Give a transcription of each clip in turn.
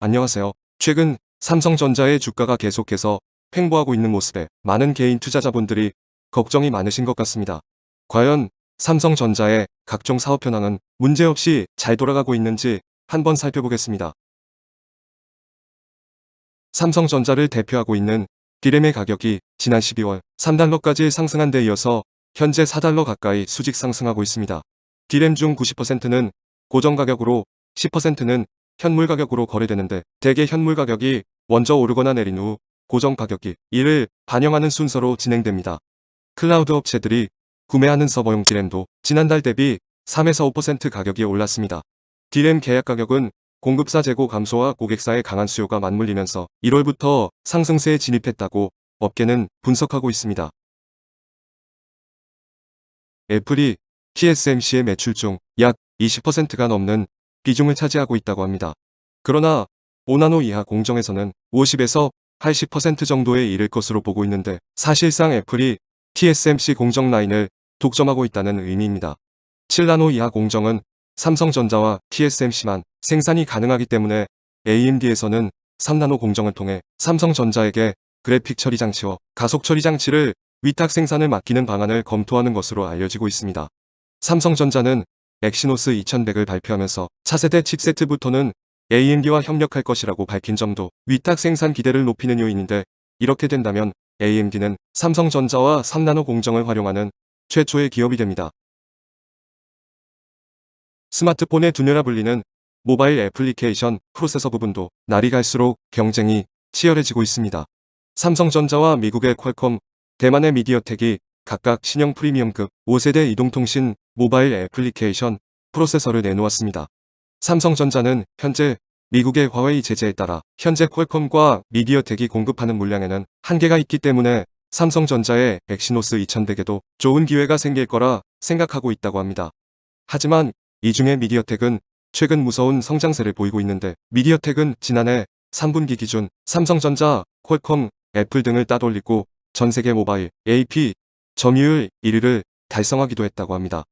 안녕하세요. 최근 삼성전자의 주가가 계속해서 횡보하고 있는 모습에 많은 개인 투자자분들이 걱정이 많으신 것 같습니다. 과연 삼성전자의 각종 사업 현황은 문제없이 잘 돌아가고 있는지 한번 살펴보겠습니다. 삼성전자를 대표하고 있는 D램의 가격이 지난 12월 3달러까지 상승한 데 이어서 현재 4달러 가까이 수직 상승하고 있습니다. D램 중 90%는 고정 가격으로 10%는 현물 가격으로 거래되는데, 대개 현물 가격이 먼저 오르거나 내린 후 고정 가격이 이를 반영하는 순서로 진행됩니다. 클라우드 업체들이 구매하는 서버용 D램도 지난달 대비 3에서 5% 가격이 올랐습니다. D램 계약 가격은 공급사 재고 감소와 고객사의 강한 수요가 맞물리면서 1월부터 상승세에 진입했다고 업계는 분석하고 있습니다. 애플이 TSMC의 매출 중 약 20%가 넘는 비중을 차지하고 있다고 합니다. 그러나 5나노 이하 공정에서는 50에서 80% 정도에 이를 것으로 보고 있는데, 사실상 애플이 TSMC 공정 라인을 독점하고 있다는 의미입니다. 7나노 이하 공정은 삼성전자와 TSMC만 생산이 가능하기 때문에 AMD에서는 3나노 공정을 통해 삼성전자에게 그래픽 처리 장치와 가속 처리 장치를 위탁 생산을 맡기는 방안을 검토하는 것으로 알려지고 있습니다. 삼성전자는 엑시노스 2100을 발표하면서 차세대 칩세트부터는 AMD와 협력할 것이라고 밝힌 점도 위탁 생산 기대를 높이는 요인인데, 이렇게 된다면 AMD는 삼성전자와 3나노 공정을 활용하는 최초의 기업이 됩니다. 스마트폰의 두뇌라 불리는 모바일 애플리케이션 프로세서 부분도 날이 갈수록 경쟁이 치열해지고 있습니다. 삼성전자와 미국의 퀄컴, 대만의 미디어텍이 각각 신형 프리미엄급 5세대 이동통신 모바일 애플리케이션 프로세서를 내놓았습니다. 삼성전자는 현재 미국의 화웨이 제재에 따라 현재 퀄컴과 미디어텍이 공급하는 물량에는 한계가 있기 때문에 삼성전자의 엑시노스 2100에도 좋은 기회가 생길 거라 생각하고 있다고 합니다. 하지만 이 중에 미디어텍은 최근 무서운 성장세를 보이고 있는데, 미디어텍은 지난해 3분기 기준 삼성전자, 퀄컴, 애플 등을 따돌리고 전세계 모바일 AP 점유율 1위를 달성하기도 했다고 합니다.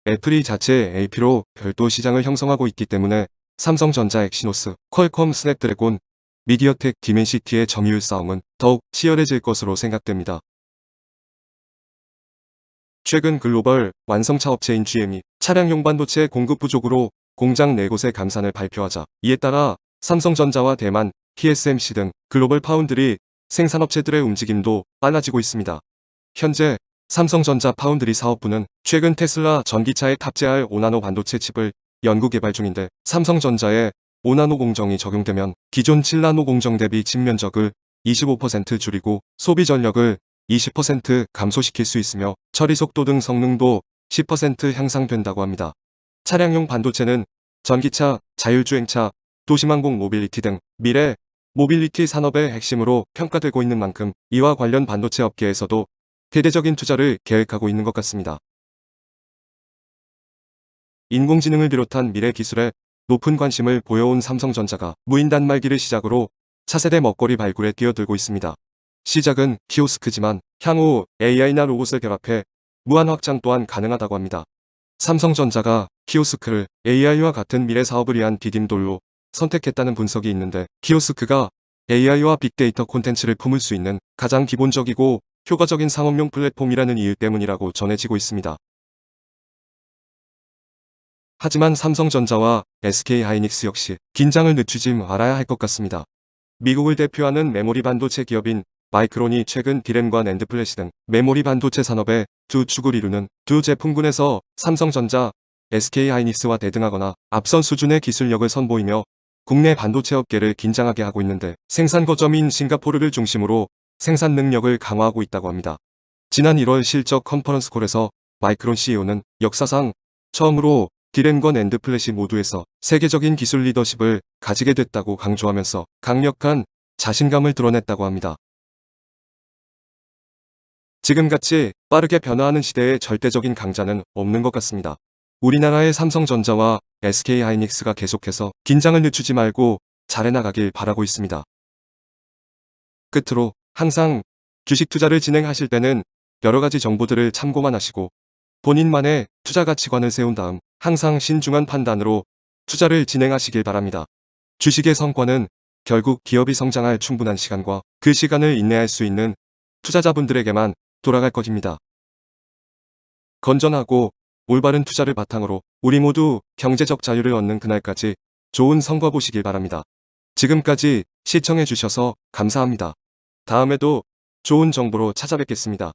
애플이 자체 AP로 별도 시장을 형성하고 있기 때문에 삼성전자 엑시노스, 퀄컴 스냅드래곤, 미디어텍 디멘시티의 점유율 싸움은 더욱 치열해질 것으로 생각됩니다. 최근 글로벌 완성차 업체인 GM이 차량용 반도체 공급 부족으로 공장 4곳의 감산을 발표하자, 이에 따라 삼성전자와 대만, TSMC 등 글로벌 파운드리 생산업체들의 움직임도 빨라지고 있습니다. 현재 삼성전자 파운드리 사업부는 최근 테슬라 전기차에 탑재할 5나노 반도체 칩을 연구 개발 중인데, 삼성전자의 5나노 공정이 적용되면 기존 7나노 공정 대비 칩 면적을 25% 줄이고 소비 전력을 20% 감소시킬 수 있으며 처리 속도 등 성능도 10% 향상된다고 합니다. 차량용 반도체는 전기차, 자율주행차, 도시망공 모빌리티 등 미래 모빌리티 산업의 핵심으로 평가되고 있는 만큼 이와 관련 반도체 업계에서도 대대적인 투자를 계획하고 있는 것 같습니다. 인공지능을 비롯한 미래 기술에 높은 관심을 보여온 삼성전자가 무인 단말기를 시작으로 차세대 먹거리 발굴에 뛰어들고 있습니다. 시작은 키오스크지만 향후 AI나 로봇을 결합해 무한 확장 또한 가능하다고 합니다. 삼성전자가 키오스크를 AI와 같은 미래 사업을 위한 디딤돌로 선택했다는 분석이 있는데, 키오스크가 AI와 빅데이터 콘텐츠를 품을 수 있는 가장 기본적이고 효과적인 상업용 플랫폼이라는 이유 때문이라고 전해지고 있습니다. 하지만 삼성전자와 SK하이닉스 역시 긴장을 늦추지 말아야 할 것 같습니다. 미국을 대표하는 메모리 반도체 기업인 마이크론이 최근 D램과 낸드 플래시 등 메모리 반도체 산업의 두 축을 이루는 두 제품군에서 삼성전자, SK하이닉스와 대등하거나 앞선 수준의 기술력을 선보이며 국내 반도체 업계를 긴장하게 하고 있는데, 생산 거점인 싱가포르를 중심으로 생산 능력을 강화하고 있다고 합니다. 지난 1월 실적 컨퍼런스 콜에서 마이크론 CEO는 역사상 처음으로 D램과 낸드 플래시 모두에서 세계적인 기술 리더십을 가지게 됐다고 강조하면서 강력한 자신감을 드러냈다고 합니다. 지금같이 빠르게 변화하는 시대에 절대적인 강자는 없는 것 같습니다. 우리나라의 삼성전자와 SK하이닉스가 계속해서 긴장을 늦추지 말고 잘해나가길 바라고 있습니다. 끝으로 항상 주식 투자를 진행하실 때는 여러가지 정보들을 참고만 하시고 본인만의 투자 가치관을 세운 다음 항상 신중한 판단으로 투자를 진행하시길 바랍니다. 주식의 성과는 결국 기업이 성장할 충분한 시간과 그 시간을 인내할 수 있는 투자자분들에게만 돌아갈 것입니다. 건전하고 올바른 투자를 바탕으로 우리 모두 경제적 자유를 얻는 그날까지 좋은 성과 보시길 바랍니다. 지금까지 시청해 주셔서 감사합니다. 다음에도 좋은 정보로 찾아뵙겠습니다.